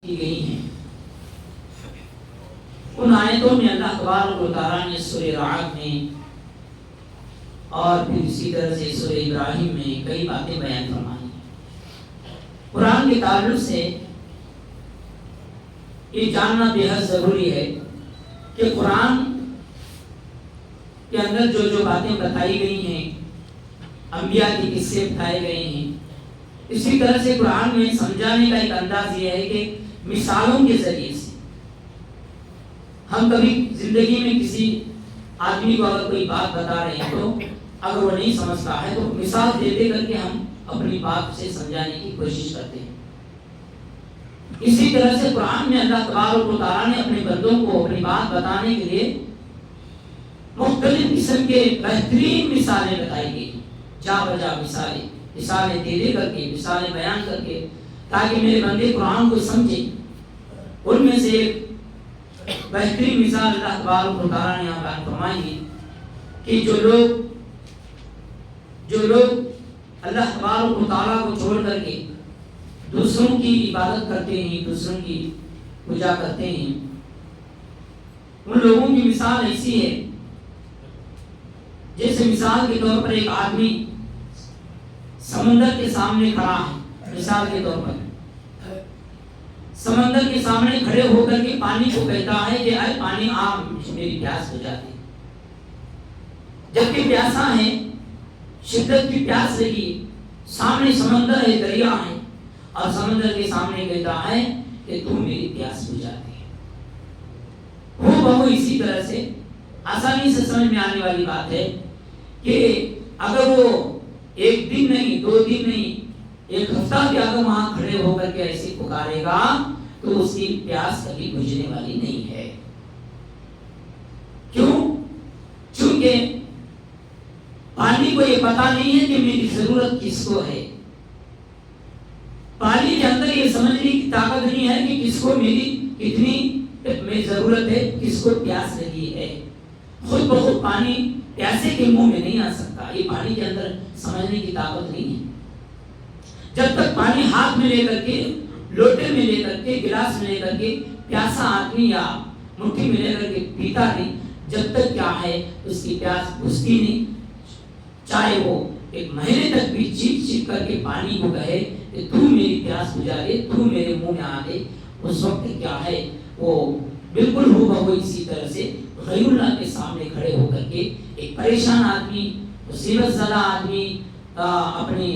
کی گئی ہیں۔ ان آیتوں میں اللہ تبارک و تعالیٰ نے سورہ رعد میں اور پھر اسی طرح سے سورہ ابراہیم میں کئی باتیں بیان فرمائی ہیں۔ قرآن کے تعلق سے یہ جاننا بے حد ضروری ہے کہ قرآن کے اندر جو جو باتیں بتائی گئی ہیں، انبیاء کے قصے بتائے گئے ہیں، اسی طرح سے قرآن میں سمجھانے کا ایک انداز یہ ہے کہ مثالوں کے ذریعے سے ہم کبھی زندگی میں کسی آدمی کو اگر کوئی بات بتا رہے ہیں تو اگر وہ نہیں سمجھتا ہے تو مثال دے دے کر کے ہم اپنی بات سے سمجھانے کی کوشش کرتے ہیں۔ اسی طرح سے قرآن میں اللہ تبارک و تعالیٰ نے اپنے بندوں کو اپنی بات بتانے کے لیے مختلف قسم کے بہترین مثالیں بتائی گئی، جا بجا مثالیں دے دے کر کے، مثالیں بیان کر کے، تاکہ میرے بندے قرآن کو سمجھیں۔ ان میں سے ایک بہترین مثال اللہ تبارک و تعالیٰ نے یہاں بیان فرمائی ہے کہ جو لوگ اللہ تبارک و تعالیٰ کو چھوڑ کر کے دوسروں کی عبادت کرتے ہیں، دوسروں کی پوجا کرتے ہیں، ان لوگوں کی مثال ایسی ہے جیسے مثال کے طور پر ایک آدمی سمندر کے سامنے کھڑا ہے۔ مثال کے طور پر سمندر کے سامنے کھڑے ہو کر کے پانی کو کہتا ہے کہ اے پانی آ، میری پیاس بجھا دے۔ جبکہ پیاسا ہے، شدت کی پیاس لگی، سامنے سمندر ہے، دریا ہے، اور سمندر کے سامنے کہتا ہے کہ تو میری پیاس بجھا دے۔ ہو بہو اسی طرح سے آسانی سے سمجھ میں آنے والی بات ہے کہ اگر وہ ایک دن نہیں، 2 دن نہیں، ایک ہفتہ بھی اگر وہاں کھڑے ہو کر کے ایسے پکارے گا تو اس کی پیاس کبھی بجھنے والی نہیں ہے۔ کیوں؟ چونکہ پانی کو یہ پتا نہیں ہے کہ میری ضرورت کس کو ہے۔ پانی کے اندر یہ سمجھنے کی طاقت نہیں ہے کہ کس کو میری کتنی ضرورت ہے، کس کو پیاس لگی ہے۔ خود بخود پانی پیاسے کے منہ میں نہیں آ سکتا، یہ پانی کے اندر سمجھنے کی طاقت نہیں ہے۔ جب تک پانی ہاتھ میں لے کر کے، لوٹے میں لے کر کے، گلاس میں لے کر کے پیاسا آدمی یا مٹھی میں لے کر کے پیتا نہیں، جب تک کیا ہے اس کی پیاس بجھتی نہیں، چاہے وہ ایک مہینے تک بھی چیخ چیخ کر کے پانی کو کہے کہ تو میری پیاس بجھا دے، تو میرے منہ میں آ دے، اس وقت کیا ہے وہ بالکل ہو بہو اسی طرح سے غیر اللہ کے سامنے کھڑے ہو کر کے ایک پریشان آدمی، مصیبت زدہ آدمی، اپنے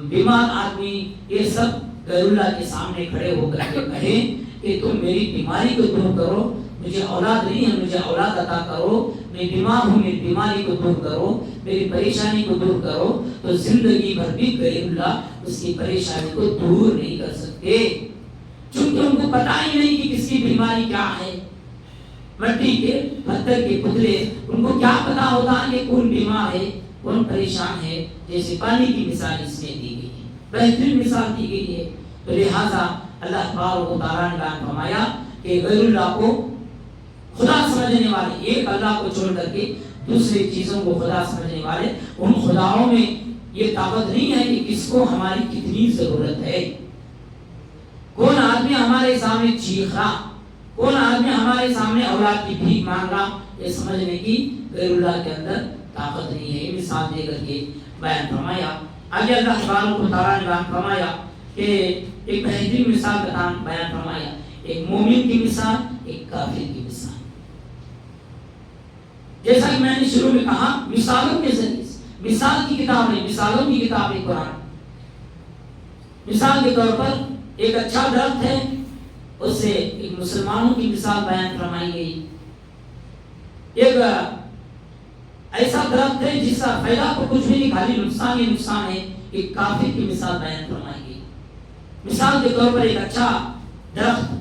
بیمار آدمی، یہ سب غیر اللہ کے سامنے کھڑے ہو کر کے کہیں کہ تم میری بیماری کو دور کرو، مجھے اولاد نہیں ہے، مجھے اولاد عطا کرو، میں بیمار ہوں، میری بیماری کو دور کرو، میری پریشانی کو دور کرو، تو زندگی بھر بھی غیر اللہ اس کی پریشانی کو دور نہیں کر سکتے، چونکہ ان کو پتہ ہی نہیں کہ کس کی بیماری کیا ہے۔ مٹی کے پتھر کے پتلے، ان کو کیا پتا ہوتا ہے کہ کون بیمار ہے، کون پریشان ہے۔ جیسے پانی کی مثال اس میں دی گئی ہے، بہترین مثال دی گئی ہے۔ تو لہٰذا اللہ تبارک و تعالیٰ نے بیان فرمایا کہ غیر اللہ کو خدا سمجھنے والے، ایک اللہ کو چھوڑ کر کے دوسری چیزوں کو خدا سمجھنے والے، ان خداؤں میں یہ طاقت نہیں ہے کہ کس کو ہماری کتنی ضرورت ہے۔ کون آدمی ہمارے سامنے چیخ رہا، کون آدمی ہمارے سامنے اولاد کی بھیک مانگ رہا، یہ سمجھنے کی غیر اللہ کے اندر طاقت نہیں ہے۔ یہ مثال دے کر کے بیان فرمایا۔ آگے اللہ تبارک و تعالیٰ نے بیان فرمایا کہ ایک بہترین مثال بیان فرمایا، ایک مومن کی مثال، ایک کافر کی مثال۔ جیسا کہ میں نے شروع میں کہا، مثالوں کے ذریعے، مثال کی کتاب ہے، مثالوں کی کتاب ہے قرآن۔ مثال کے طور پر ایک اچھا درخت ہے، اس سے ایک مسلمانوں کی مثال بیان فرمائی گئی۔ ایک ایسا درخت ہے جس کا فائدہ تو کچھ بھی نہیں، خالی نقصان ہی نقصان ہے، ایک کافر کی مثال بیان فرمائی گئی۔ مثال کے طور پر ایک اچھا درخت،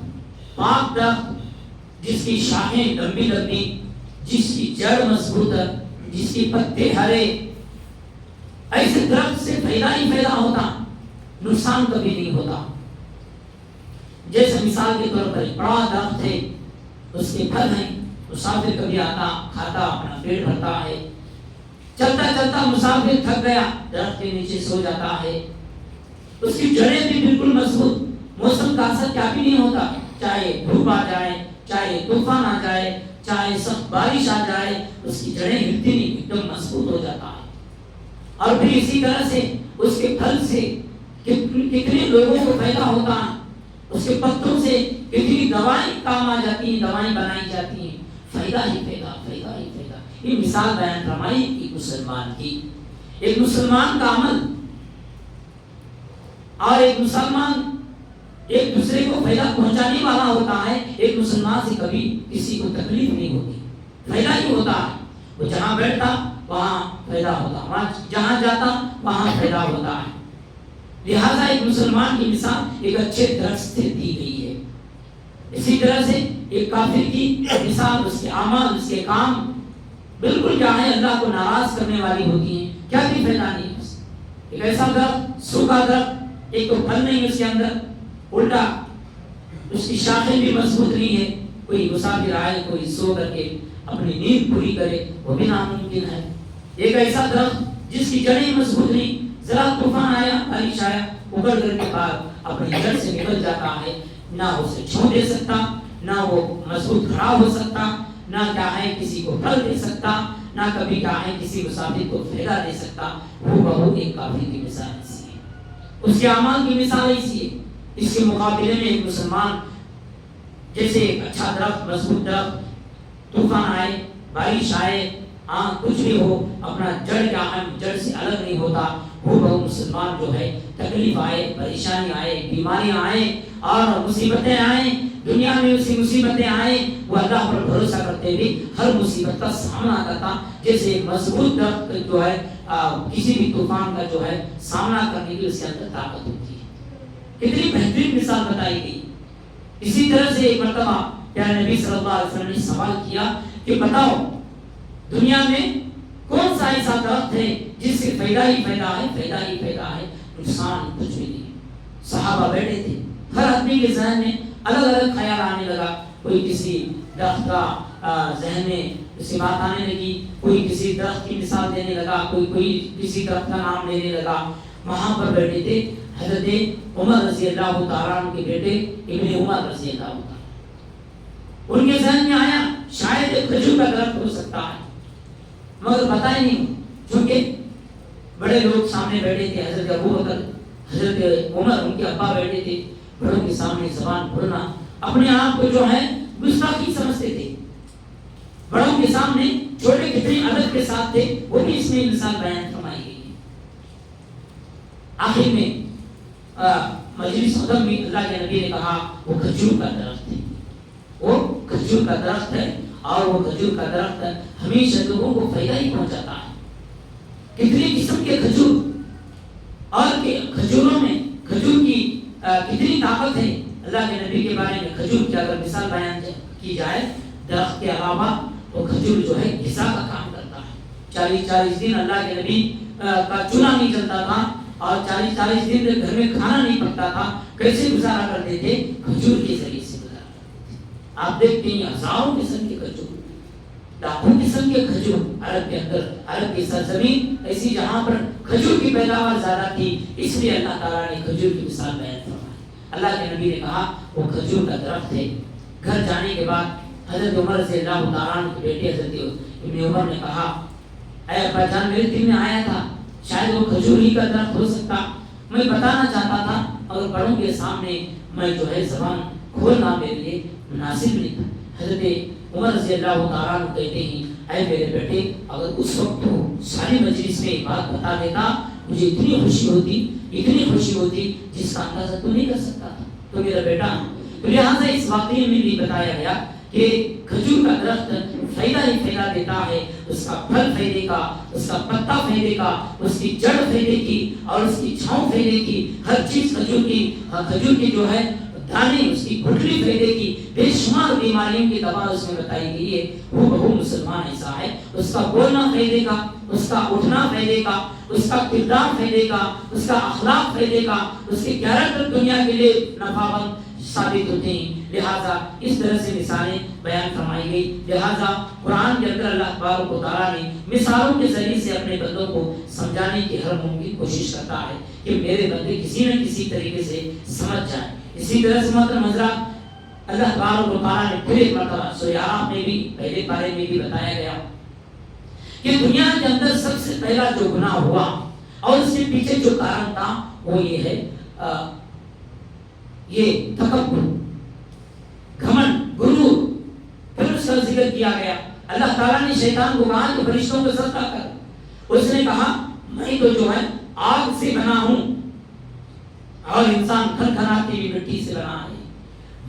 پاک درخت، جس کی شاخیں لمبی لمبی، جس کی جڑ مضبوط ہے، جس کی پتے ہرے، ایسے درخت سے فائدہ ہی فائدہ ہوتا، نقصان کبھی نہیں ہوتا۔ جیسے مثال کے طور پر ایک بڑا درخت ہے، اس کے پھل ہیں، مسافر کبھی آتا، کھاتا، اپنا پیٹ بھرتا ہے، چلتا چلتا مسافر تھک گیا، درخت کے نیچے سو جاتا ہے، اس کی جڑیں بھی بالکل مضبوط، موسم کا اثر کیا بھی نہیں ہوتا، چاہے دھوپ آ جائے، چاہے طوفان آ جائے، چاہے سخت بارش آ جائے، اس کی جڑیں ہلتی نہیں، ایک دم مضبوط ہو جاتا ہے۔ اور پھر اسی طرح سے اس کے پھل سے کتنے لوگوں کو فائدہ ہوتا ہے، اس کے پتوں سے کتنی دوائیں کام آ جاتی ہیں، دوائیں بنائی جاتی ہیں، فائدہ ہی فائدہ، فائدہ ہی فائدہ۔ یہ مثال بیان فرمائی ایک مسلمان کی، ایک مسلمان کا عمل اور ایک مسلمان ایک دوسرے کو فائدہ پہنچانے والا ہوتا ہے۔ ایک مسلمان سے کبھی کسی کو تکلیف نہیں ہوتی، فائدہ ہی ہوتا ہے۔ وہ جہاں بیٹھتا وہاں فائدہ ہوتا، وہاں جہاں جاتا وہاں فائدہ ہوتا ہے۔ لہذا ایک مسلمان کی مثال ایک اچھے درخت سے دی گئی ہے۔ اسی طرح سے ایک کافر کی مثال اس کے اعمال، اس کے کام بالکل کیا ہے، اللہ کو ناراض کرنے والی ہوتی ہیں، کیا بھی فائدہ نہیں ہے۔ ایک ایسا درخت، سوکھا درخت، ایک تو پھل نہیں اس کے اندر، الٹا اس کی شاخیں بھی مضبوط نہیں ہے، کوئی مسافر آئے، کوئی سو کر کے اپنی نیند پوری کرے وہ بھی ناممکن ہے۔ ایک ایسا درخت جس کی جڑیں مضبوط نہیں، ذرا طوفان آیا، بارش آیا، اکڑ کر کے بعد اپنی جڑ سے نکل جاتا ہے، نہ اسے چھو دے سکتا، نہ وہ مضبوط کھڑا ہو سکتا، نہ کیا ہے کسی کو پھل دے سکتا، نہ کبھی کیا ہے کسی مسافر کو فائدہ دے سکتا۔ وہ بہو ایک کافر کی مثال ایسی ہے، اس کے اعمال کی مثال ایسی ہے۔ اس کے مقابلے میں ایک مسلمان جیسے ایک اچھا درخت، مضبوط درخت، طوفان آئے، بارش آئے، کچھ بھی ہو، اپنا جڑ کیا ہے، جڑ سے الگ نہیں ہوتا۔ وہ بہو مسلمان جو ہے تکلیف آئے، پریشانی آئے، بیماریاں آئیں اور مصیبتیں آئیں، دنیا میں اسی مصیبتیں آئیں، وہ اللہ پر بھروسہ کرتے ہوئے ہر مصیبت کا سامنا کرتا، جیسے ایک مضبوط درخت جو ہے کسی بھی طوفان کا جو ہے سامنا کرنے کی اس کے اندر طاقت ہوتی ہے۔ کتنی بہترین مثال بتائی گئی۔ اسی طرح سے ایک مرتبہ پیارے نبی صلی اللہ علیہ وسلم نے سوال کیا کہ بتاؤ دنیا میں کون سا ایسا درخت ہے جس سے فائدہ ہی فائدہ ہے، فائدہ ہی فائدہ ہے، نقصان کچھ بھی نہیں۔ صحابہ بیٹھے تھے، ہر آدمی کے ذہن میں الگ الگ خیال آنے لگا، کوئی کسی درخت کا ذہن میں اسی بات آنے لگی، کوئی کسی درخت کی مثال دینے لگا، کوئی کسی درخت کا نام لینے لگا۔ وہاں پر بیٹھے تھے حضرت عمر رضی اللہ تعالیٰ عنہ کے بیٹے ابن عمر رضی اللہ تعالیٰ، ان کے ذہن میں آیا شاید ایک کھجور کا درخت ہو سکتا ہے، مگر پتہ ہی نہیں، چونکہ بڑے لوگ سامنے بیٹھے تھے، حضرت ابو بکر، حضرت عمر، ان کے ابا بیٹھے تھے، بڑوں کے سامنے زبان کھولنا اپنے آپ کو جو ہے گستاخی سمجھتے تھے۔ بڑوں کے سامنے چھوٹے کتنے ادب کے ساتھ تھے، وہ بھی اس میں مثال بیان فرمائی گئی ہے۔ آخر میں مجلس ختم بھی، اللہ کے نبی نے کہا وہ کھجور کا درخت ہے، وہ کھجور کا درخت ہے، اور وہ کھجور کا درخت ہمیشہ لوگوں کو فائدہ ہی پہنچاتا ہے۔ کتنے قسم کے کھجور، اور کھجوروں میں کھجور کی کتنی طاقت ہے۔ اللہ کے نبی کے بارے میں کھجور کی اگر مثال بیان کی جائے، درخت کے علاوہ وہ کھجور جو ہے غذا کا کام کرتا ہے۔ 40 دن اللہ کے نبی کا چولہا نہیں چلتا تھا، اور 40 دن گھر میں کھانا نہیں پکتا تھا، کیسے گزارا کرتے تھے؟ کھجور کے ذریعے سے گزارا کرتے تھے۔ آپ دیکھتے ہیں ہزاروں قسم کے کھجور، لاکھوں قسم کے کھجور عرب کے اندر، عرب کی سرزمین ایسی جہاں پر کھجور کی پیداوار زیادہ تھی، اس لیے اللہ تعالیٰ نے کھجور کی مثال بیان فرمائی۔ اللہ کے نبی نے کہا وہ کھجور کا درخت ہے۔ گھر جانے کے بعد حضرت عمر رضی اللہ تعالیٰ عنہ کے بیٹے حضرت ابن عمر نے کہا اے ابا جان، میرے دل میں آیا تھا شاید وہ کھجور ہی کا درخت ہو سکتا، میں بتانا چاہتا تھا، اور بڑوں کے سامنے میں جو ہے زبان کھولنا میرے لیے مناسب نہیں تھا۔ حضرت عمر رضی اللہ تعالیٰ عنہ کہتے ہیں اے میرے بیٹے، اگر اس وقت تو ساری مجلس میں بات بتا دیتا، مجھے اتنی خوشی ہوتی جس کا اندازہ تو نہیں کر سکتا تھا، تو میرا بیٹا۔ تو لہٰذا اس واقعے میں بھی بتایا گیا کہ کھجور کا درخت فائدہ ہی فائدہ دیتا ہے، اس کا پھل فائدے کا، اس کا پتا فائدے کا، اس کی جڑ فائدے کی، اور اس کی چھاؤں فائدے کی، ہر چیز کھجور کی جو ہے دانے، اس کی گٹھلی فائدے کی، بے شمار بیماریوں کی دوا اس میں بتائی گئی ہے۔ وہ بہو مسلمان ایسا ہے، اس کا بولنا فائدے کا، اس کا اٹھنا فائدے کا، اس کا کردار فائدے کا، اس کا اخلاق فائدے کا، اس کے کیریکٹر دنیا کے لیے نفعمند ثابت ہوتے ہیں۔ لہذا اس طرح سے مثالیں بیان فرمائی گئی۔ لہذا قرآن کے اندر اللہ تبارک و تعالیٰ نے مثالوں کے ذریعے سے اپنے بندوں کو سمجھانے کی ہر ممکن کوشش کرتا ہے کہ میرے بندے کسی نہ کسی طریقے سے سمجھ جائیں۔ اسی طرح سے محترم حضرات اللہ تبارک و تعالیٰ نے پھر ایک مرتبہ سورہ اعراف میں بھی پہلے پارے میں بھی بتایا گیا کہ دنیا کے اندر سب سے پہلا جو گناہ ہوا اور اس کے پیچھے جو کارن تھا وہ یہ ہے یہ تکبر، گھمنڈ، غرور. پھر اس کا ذکر کیا گیا. اللہ تعالیٰ نے شیطان کو کہا کہ فرشتوں کو سجدہ کر. اس نے کہا میں تو جو ہے آگ سے بنا ہوں اور انسان کھنکھناتی ہوئی مٹی سے بنا ہے.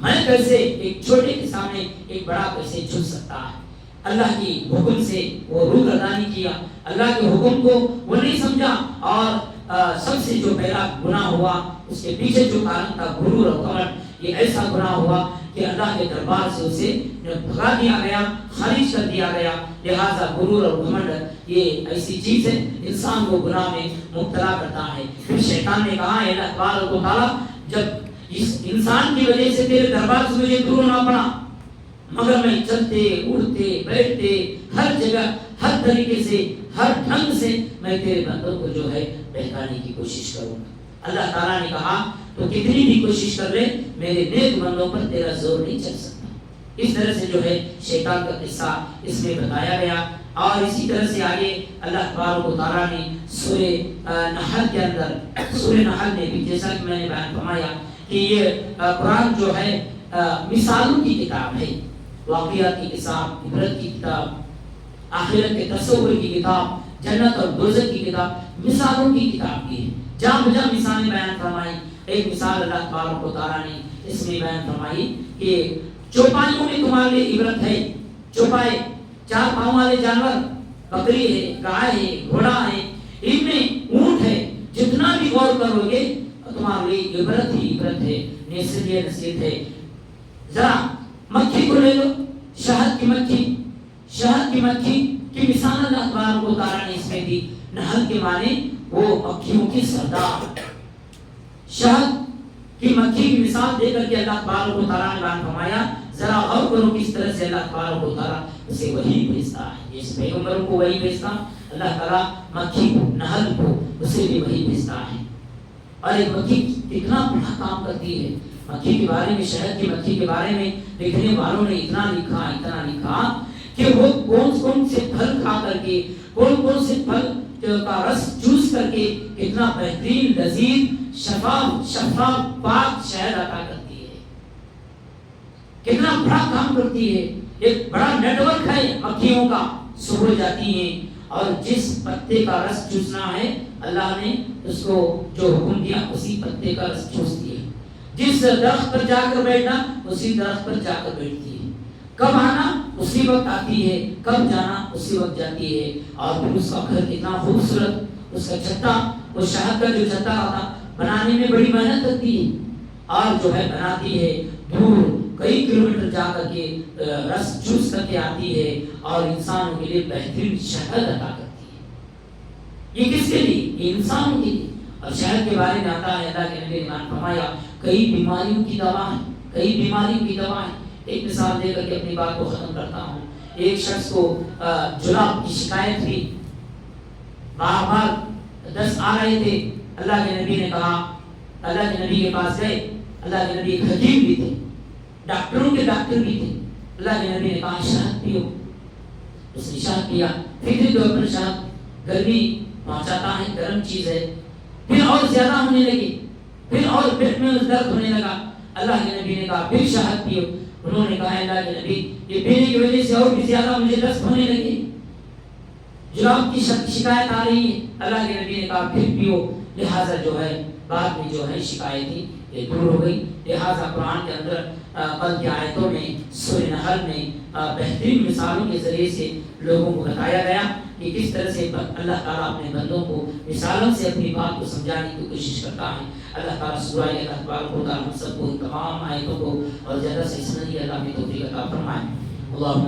میں کیسے ایک چھوٹے کے سامنے ایک بڑا کیسے جھک سکتا ہے. اللہ کی حکم سے وہ روگردانی کیا، اللہ کے حکم کو وہ نہیں سمجھا اور سب سے جو پہلا گناہ ہوا اس کے پیچھے جو کارن تھا غرور اور گھمنڈ، یہ ایسا گناہ ہوا کہ اللہ کے دربار سے اسے بھگا دیا گیا، خارج کر دیا گیا. لہذا غرور اور گھمنڈ یہ ایسی چیز ہے انسان کو گناہ میں مبتلا کرتا ہے. پھر شیطان نے کہا اے اللہ تبارک و تعالیٰ جب اس انسان کی وجہ سے تیرے دربار سے مجھے دور ہونا پڑا، مگر میں چلتے اڑتے بیٹھتے ہر جگہ ہر طریقے سے ہر ڈھنگ سے میں تیرے بندوں کو جو ہے بہکانے کی کوشش کروں گا. اللہ تعالیٰ نے کہا تو کتنی بھی کوشش کر لے میرے نیک بندوں پر تیرا زور نہیں چل سکتا. اس طرح سے جو ہے شیطان کا قصہ اس میں بتایا گیا. اور اسی طرح سے آگے اللہ تبارک و تعالیٰ نے سورہ نحل کے اندر، سورہ نحل میں بھی جیسا کہ میں نے بیان فرمایا کہ یہ قرآن جو ہے مثالوں کی کتاب ہے، واقعات کی کتاب، عبرت کی کتاب، آخرت کے تصور کی کتاب، جنت اور دوزخ کی کتاب، مثالوں کی کتاب کی ہے. جہاں بجا مثالیں بیان فرمائی. ایک مثال اللہ تبارک و تعالیٰ نے اس میں بیان فرمائی کہ چوپائیوں میں تمہارے لیے عبرت ہے. چوپائے چار پاؤں والے جانور، بکری ہے، گائے ہے، گھوڑا ہے، ان میں اونٹ ہے. جتنا بھی غور کرو گے تمہارے لیے عبرت ہی عبرت ہے، نصیحت ہے. ذرا مکھی کو لے لو، شہد کی مکھی، شہد کی مکھی کی مثال اللہ تبارک و تعالیٰ نے اس میں دی. نحل کے معنی وہ مکھیوں کی سردار. شہد کی مکھی کی مثال دے کر کے اللہ تبارک و تعالیٰ نے بیان فرمایا. ذرا غور کرو کس طرح سے اللہ تبارک و تعالیٰ اسے وحی بھیجتا ہے. جس پیغمبروں کو وحی بھیجتا اللہ تعالیٰ مکھی کو، نحل کو اسے بھی وحی بھیجتا ہے. اور ایک مکھی کتنا بڑا کام کرتی ہے. مکھی کے بارے میں، شہد کی مکھی کے بارے میں لکھنے والوں نے اتنا لکھا کہ وہ کون سے پھل کھا کر کے، کون سے پھل کا رس چوس کر کے کتنا بہترین، لذیذ، شفاف پاک شہد عطا کرتی ہے. کتنا بڑا کام کرتی ہے. ایک بڑا نیٹ ورک ہے مکھیوں کا. صبح جاتی ہیں اور جس پتے کا رس چوسنا ہے اللہ نے اس کو جو حکم دیا اسی پتے کا رس چوستی ہے. جس درخت پر جا کر بیٹھنا اسی درخت پر جا کر بیٹھتی ہے. کب آنا اسی وقت آتی ہے، کب جانا اسی وقت جاتی ہے. اور پھر اس کا گھر کتنا خوبصورت، اس کا چھتا، وہ شہد کا جو چھتا ہوتا بنانے میں بڑی محنت کرتی ہے اور جو ہے بناتی ہے. دور کئی کلومیٹر جا کر کے رس چوس کر کے آتی ہے اور انسانوں کے لیے بہترین شہد عطا کرتی ہے. یہ کس کے لیے؟ یہ انسانوں کے لیے. اور شہد کے بارے میں آتا ہے اللہ کے نبی نے فرمایا کئی بیماریوں کی دوا ہے، کئی بیماریوں کی دوا ہے. ایک مثال دے کر کے اپنی بات کو ختم کرتا ہوں. ایک شخص کو جلاب کی شکایت تھی، بار بار دست آ رہے تھے. اللہ کے نبی نے کہا، اللہ کے نبی کے پاس گئے. اللہ کے نبی ایک حکیم بھی تھے، ڈاکٹروں کے ڈاکٹر بھی تھے. اللہ کے نبی نے کہا شہد پیو. اس نے شہد پیا. فکری طور پر شہد گرمی پہنچاتا ہے، گرم چیز ہے. پھر اور زیادہ ہونے لگی، پھر اور پیٹ میں درد ہونے لگا. اللہ کے نبی نے کہا پھر شہد پیو. انہوں نے کہا اللہ کے نبی یہ پینے کی وجہ سے اور بھی زیادہ مجھے دست ہونے لگی، جلاب کی شکایت آ رہی ہے. اللہ کے نبی نے کہا پھر پیو. لہٰذا جو ہے بعد میں جو ہے شکایت تھی یہ دور ہو گئی. لہٰذا قرآن کے اندر کل کی آیتوں میں سورہ نحل میں بہترین مثالوں کے ذریعے سے لوگوں کو بتایا گیا کہ کس طرح سے اللہ تعالیٰ اپنے بندوں کو مثالوں سے اپنی بات کو سمجھانے کی کوشش کرتا ہے. اللہ تعالیٰ سورہ اللہ تبارک و تعالیٰ ہم سب کو تمام آیتوں کو اور زیادہ سے سمجھنے اللہ کی توفیق عطا فرمائے. اللہم